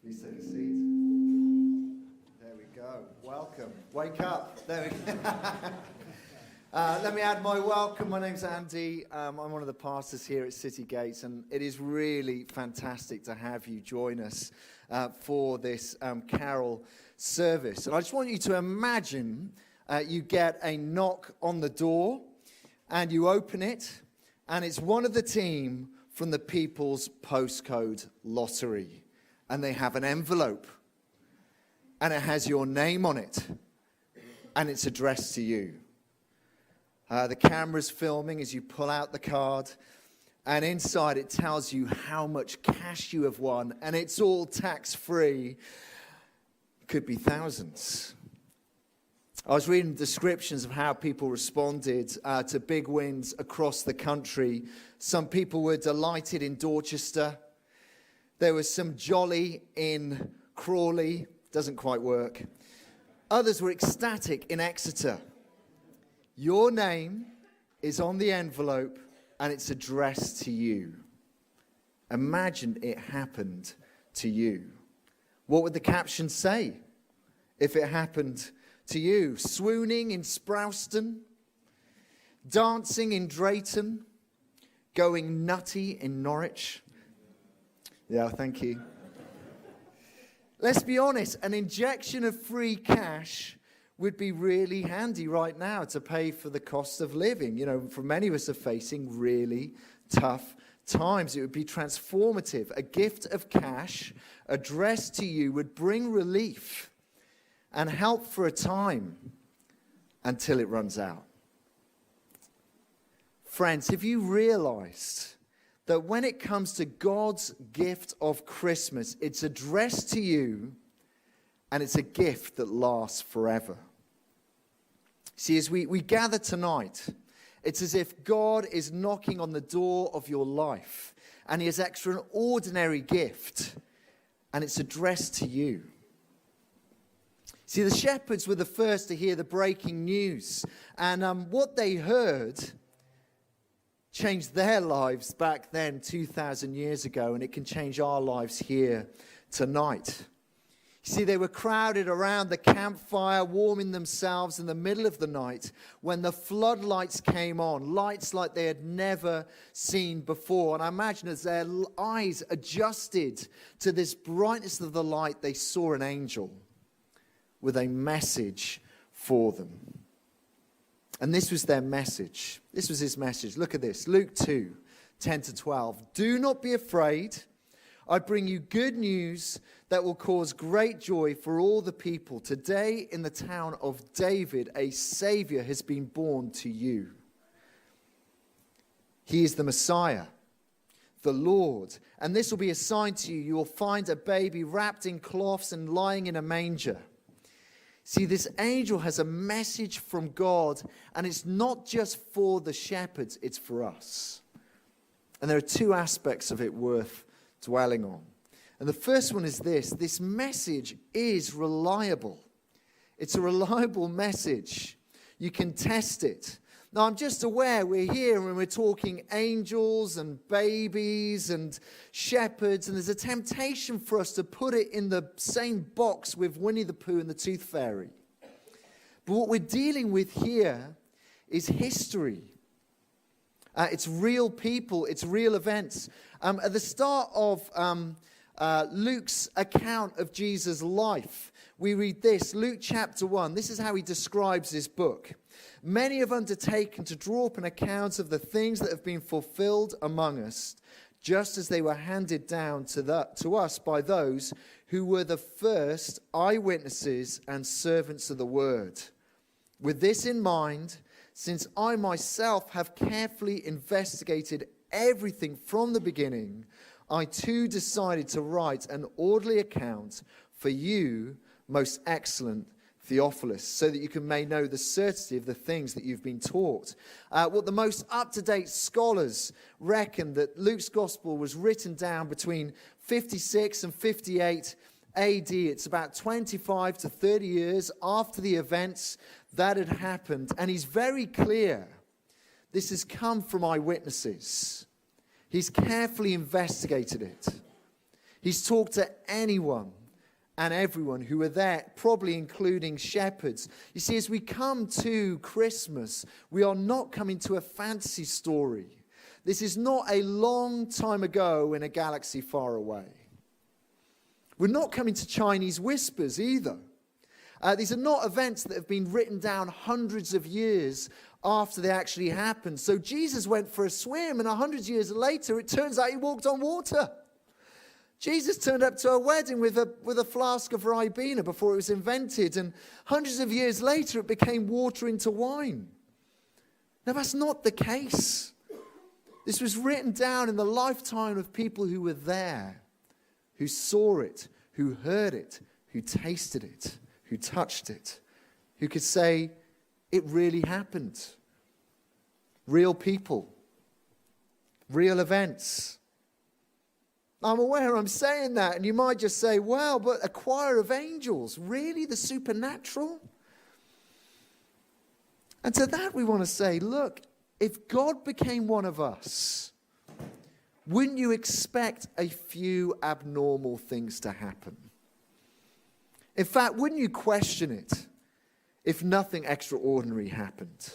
Please take a seat. There we go. Welcome. Wake up. There we go. Let me add my welcome. My name's Andy. I'm one of the pastors here at City Gates, and it is really fantastic to have you join us for this carol service. And I just want you to imagine you get a knock on the door, and you open it, and it's one of the team from the People's Postcode Lottery. And they have an envelope, and it has your name on it, and it's addressed to you. The camera's filming as you pull out the card, and inside it tells you how much cash you have won, and it's all tax-free. Could be thousands. I was reading descriptions of how people responded to big wins across the country. Some people were delighted in Dorchester. There was some jolly in Crawley. Doesn't quite work. Others were ecstatic in Exeter. Your name is on the envelope and it's addressed to you. Imagine it happened to you. What would the caption say if it happened to you? Swooning in Sprouston, dancing in Drayton, going nutty in Norwich. Yeah, thank you. Let's be honest, an injection of free cash would be really handy right now to pay for the cost of living. You know, for many of us are facing really tough times. It would be transformative. A gift of cash addressed to you would bring relief and help for a time until it runs out. Friends, have you realized that when it comes to God's gift of Christmas, it's addressed to you and it's a gift that lasts forever? See, as we gather tonight, it's as if God is knocking on the door of your life and he has extraordinary gift and it's addressed to you. See, the shepherds were the first to hear the breaking news, and what they heard changed their lives back then 2,000 years ago, and it can change our lives here tonight. You see, they were crowded around the campfire, warming themselves in the middle of the night when the floodlights came on, lights like they had never seen before. And I imagine as their eyes adjusted to this brightness of the light, they saw an angel with a message for them. And this was their message. This was his message. Look at this. Luke 2, 10-12. Do not be afraid. I bring you good news that will cause great joy for all the people. Today in the town of David, a Savior has been born to you. He is the Messiah, the Lord. And this will be a sign to you. You will find a baby wrapped in cloths and lying in a manger. See, this angel has a message from God, and it's not just for the shepherds, it's for us. And there are two aspects of it worth dwelling on. And the first one is this message is reliable. It's a reliable message. You can test it. Now, I'm just aware we're here and we're talking angels and babies and shepherds, and there's a temptation for us to put it in the same box with Winnie the Pooh and the Tooth Fairy. But what we're dealing with here is history. It's real people, it's real events. At the start of Luke's account of Jesus' life, we read this, Luke chapter 1. This is how he describes his book. Many have undertaken to draw up an account of the things that have been fulfilled among us, just as they were handed down to us by those who were the first eyewitnesses and servants of the word. With this in mind, since I myself have carefully investigated everything from the beginning, I too decided to write an orderly account for you, most excellent Theophilus, so that you may know the certainty of the things that you've been taught. What the most up-to-date scholars reckon that Luke's gospel was written down between 56 and 58 AD. It's about 25 to 30 years after the events that had happened. And he's very clear. This has come from eyewitnesses. He's carefully investigated it. He's talked to anyone and everyone who were there, probably including shepherds. You see, as we come to Christmas, we are not coming to a fantasy story. This is not a long time ago in a galaxy far away. We're not coming to Chinese whispers either. These are not events that have been written down hundreds of years after they actually happened. So Jesus went for a swim, and 100 years later, it turns out he walked on water. Jesus turned up to a wedding with a flask of Ribena before it was invented, and hundreds of years later, it became water into wine. Now, that's not the case. This was written down in the lifetime of people who were there, who saw it, who heard it, who tasted it, who touched it, who could say, it really happened. Real people. Real events. I'm aware I'm saying that, and you might just say, wow, but a choir of angels, really? The supernatural? And to that we want to say, look, if God became one of us, wouldn't you expect a few abnormal things to happen? In fact, wouldn't you question it if nothing extraordinary happened?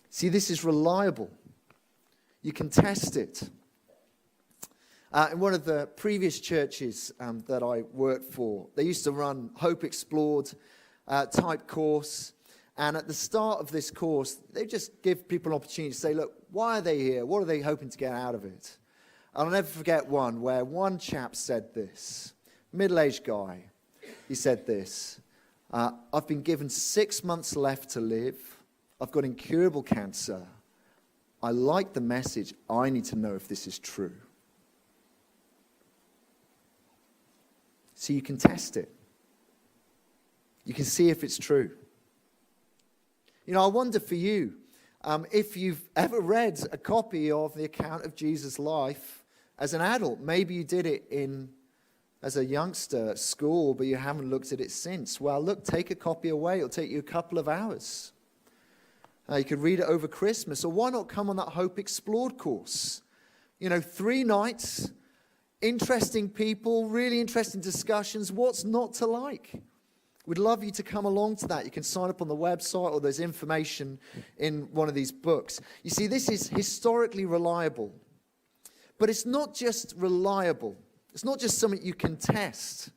See, this is reliable. You can test it. In one of the previous churches that I worked for, they used to run Hope Explored type course. And at the start of this course, they just give people an opportunity to say, look, why are they here? What are they hoping to get out of it? And I'll never forget one where one chap said this, middle-aged guy. He said this, I've been given 6 months left to live. I've got incurable cancer. I like the message. I need to know if this is true. So you can test it. You can see if it's true. You know, I wonder for you, if you've ever read a copy of the account of Jesus' life as an adult. Maybe you did it as a youngster at school, but you haven't looked at it since. Well, look, take a copy away. It'll take you a couple of hours. You could read it over Christmas. Or why not come on that Hope Explored course? 3 nights, interesting people, really interesting discussions. What's not to like? We'd love you to come along to that. You can sign up on the website, or there's information in one of these books. You see, this is historically reliable. But it's not just reliable. It's not just something you can test.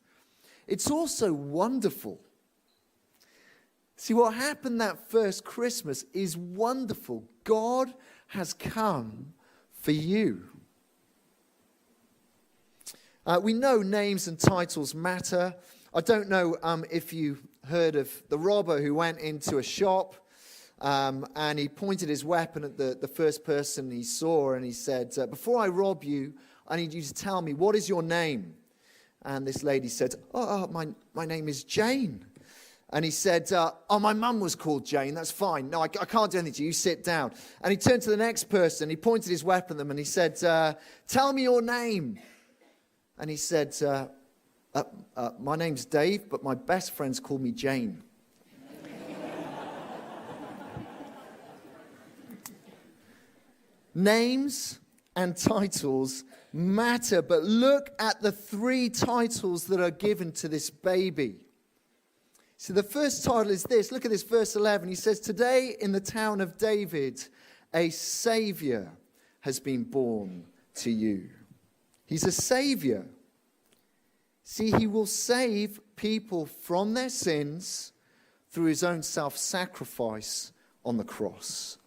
It's also wonderful. See, what happened that first Christmas is wonderful. God has come for you. We know names and titles matter. I don't know if you heard of the robber who went into a shop and he pointed his weapon at the first person he saw, and he said, before I rob you, I need you to tell me, what is your name? And this lady said, my name is Jane. And he said, my mum was called Jane, that's fine. No, I can't do anything to you, you sit down. And he turned to the next person, he pointed his weapon at them, and he said, tell me your name. And he said, my name's Dave, but my best friends call me Jane. Names and titles matter, but look at the 3 titles that are given to this baby. So the first title is this. Look at this, verse 11. He says, today in the town of David, a Savior has been born to you. He's a Savior. See, he will save people from their sins through his own self-sacrifice on the cross.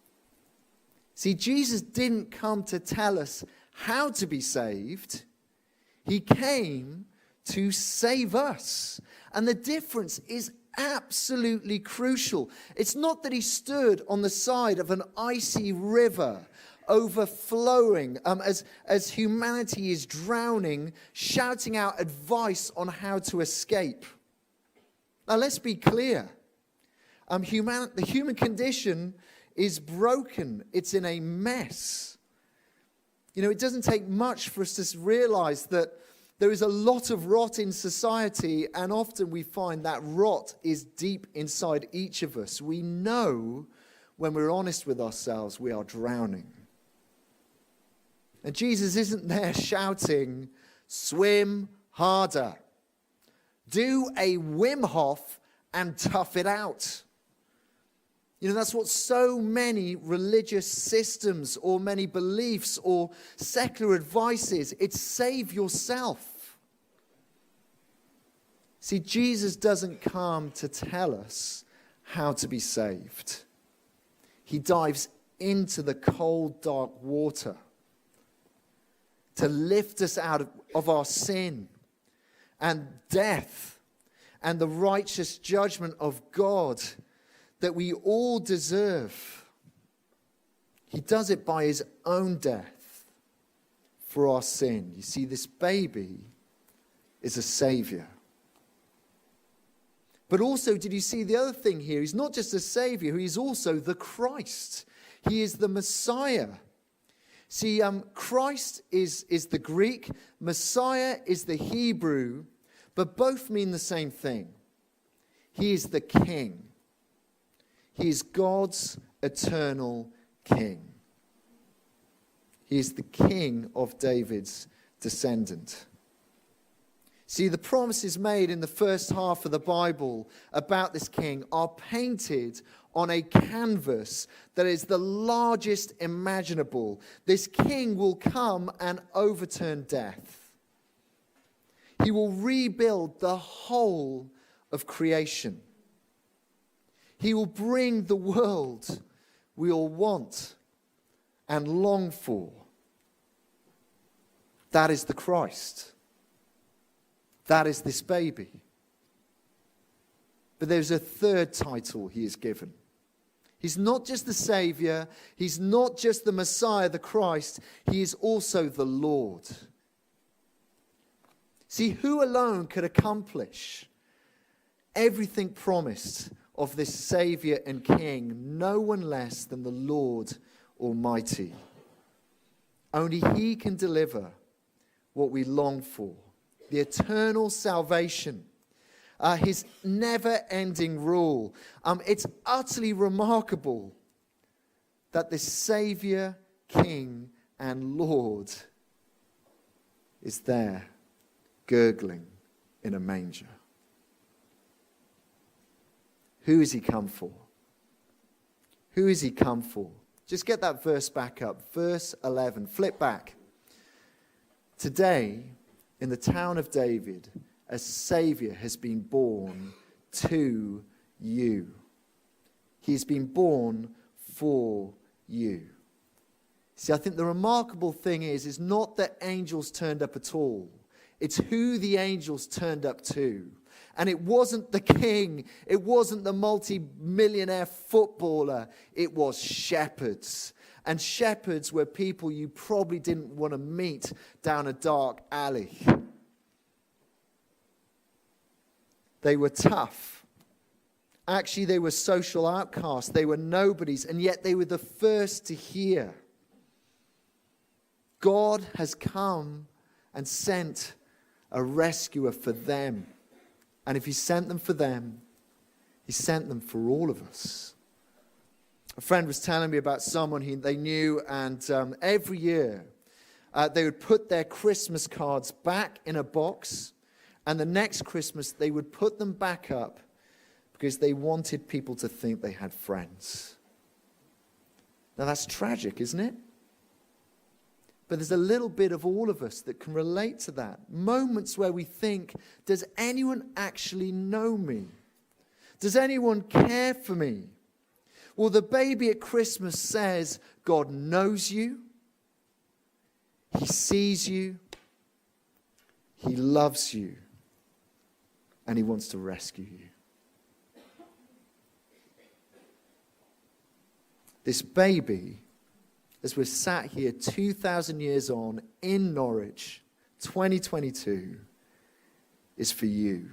See, Jesus didn't come to tell us how to be saved. He came to save us. And the difference is absolutely crucial. It's not that he stood on the side of an icy river overflowing as humanity is drowning, shouting out advice on how to escape. Now let's be clear. The human condition is broken. It's in a mess. It doesn't take much for us to realize that there is a lot of rot in society, and often we find that rot is deep inside each of us. We know when we're honest with ourselves, we are drowning. And Jesus isn't there shouting, Swim harder. Do a Wim Hof and tough it out. You know, that's what so many religious systems or many beliefs or secular advice is. It's save yourself. See, Jesus doesn't come to tell us how to be saved. He dives into the cold, dark water to lift us out of our sin and death and the righteous judgment of God that we all deserve. He does it by his own death for our sin. You see, this baby is a savior. But also, did you see the other thing here? He's not just a savior, he's also the Christ. He is the Messiah. See, Christ is the Greek, Messiah is the Hebrew, but both mean the same thing. He is the King. He is God's eternal King. He is the King of David's descendant. See, the promises made in the first half of the Bible about this king are painted on a canvas that is the largest imaginable. This king will come and overturn death. He will rebuild the whole of creation. He will bring the world we all want and long for. That is the Christ. That is this baby. But there's a third title he is given. He's not just the Savior. He's not just the Messiah, the Christ. He is also the Lord. See, who alone could accomplish everything promised of this Savior and King? No one less than the Lord Almighty. Only he can deliver what we long for. The eternal salvation, his never-ending rule. It's utterly remarkable that this Savior, King, and Lord is there, gurgling in a manger. Who has he come for? Who has he come for? Just get that verse back up. Verse 11. Flip back. Today, in the town of David, a Savior has been born to you. He has been born for you. See, I think the remarkable thing is not that angels turned up at all. It's who the angels turned up to. And it wasn't the king. It wasn't the multi-millionaire footballer. It was shepherds. And shepherds were people you probably didn't want to meet down a dark alley. They were tough. Actually, they were social outcasts. They were nobodies, and yet they were the first to hear. God has come and sent a rescuer for them. And if he sent them for them, he sent them for all of us. A friend was telling me about someone they knew, and every year they would put their Christmas cards back in a box, and the next Christmas they would put them back up because they wanted people to think they had friends. Now that's tragic, isn't it? But there's a little bit of all of us that can relate to that. Moments where we think, does anyone actually know me? Does anyone care for me? Well, the baby at Christmas says, God knows you, he sees you, he loves you, and he wants to rescue you. This baby, as we're sat here 2,000 years on in Norwich, 2022, is for you.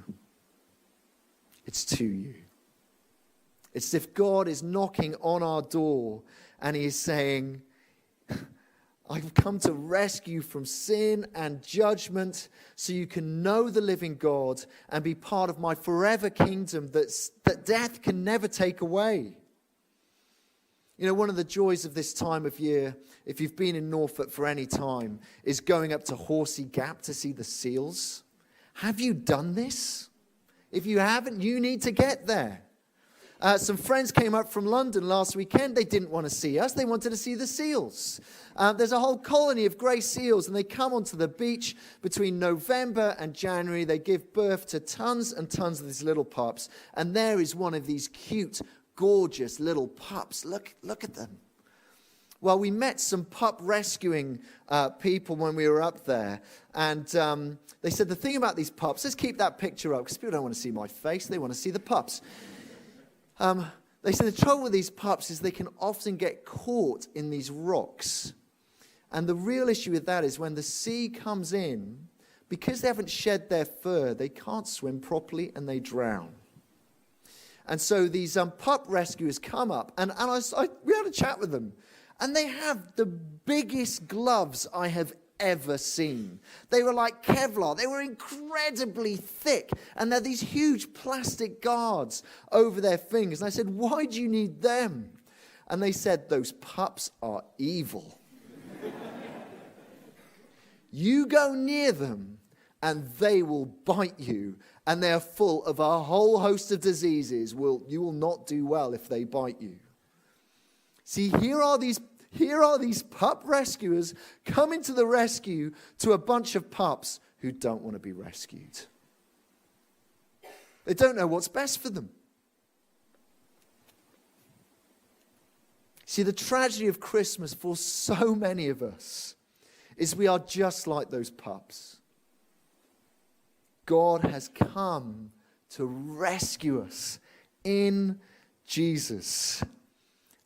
It's to you. It's as if God is knocking on our door and he is saying, I've come to rescue you from sin and judgment so you can know the living God and be part of my forever kingdom that death can never take away. You know, one of the joys of this time of year, if you've been in Norfolk for any time, is going up to Horsey Gap to see the seals. Have you done this? If you haven't, you need to get there. Some friends came up from London last weekend. They didn't want to see us. They wanted to see the seals. There's a whole colony of grey seals, and they come onto the beach between November and January. They give birth to tons and tons of these little pups. And there is one of these cute, gorgeous little pups. Look at them. Well, we met some pup rescuing people when we were up there. And they said the thing about these pups, let's keep that picture up, because people don't want to see my face. They want to see the pups. They said the trouble with these pups is they can often get caught in these rocks. And the real issue with that is when the sea comes in, because they haven't shed their fur, they can't swim properly and they drown. And so these pup rescuers come up, and we had a chat with them. And they have the biggest gloves I have ever seen. They were like Kevlar. They were incredibly thick. And they're these huge plastic guards over their fingers. And I said, why do you need them? And they said, those pups are evil. You go near them and they will bite you. And they're full of a whole host of diseases. You will not do well if they bite you. See, here are these pup rescuers coming to the rescue to a bunch of pups who don't want to be rescued. They don't know what's best for them. See, the tragedy of Christmas for so many of us is we are just like those pups. God has come to rescue us in Jesus.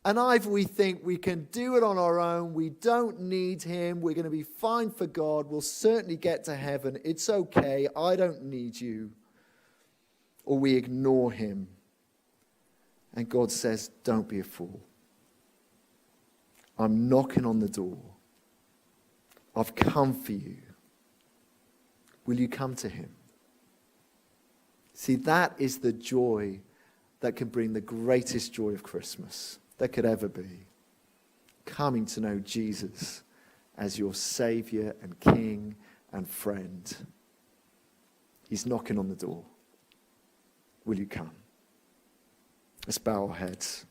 And either we think we can do it on our own, we don't need him, we're going to be fine for God, we'll certainly get to heaven, it's okay, I don't need you. Or we ignore him. And God says, don't be a fool. I'm knocking on the door. I've come for you. Will you come to him? See, that is the joy that can bring the greatest joy of Christmas that could ever be. Coming to know Jesus as your Savior and King and friend. He's knocking on the door. Will you come? Let's bow our heads.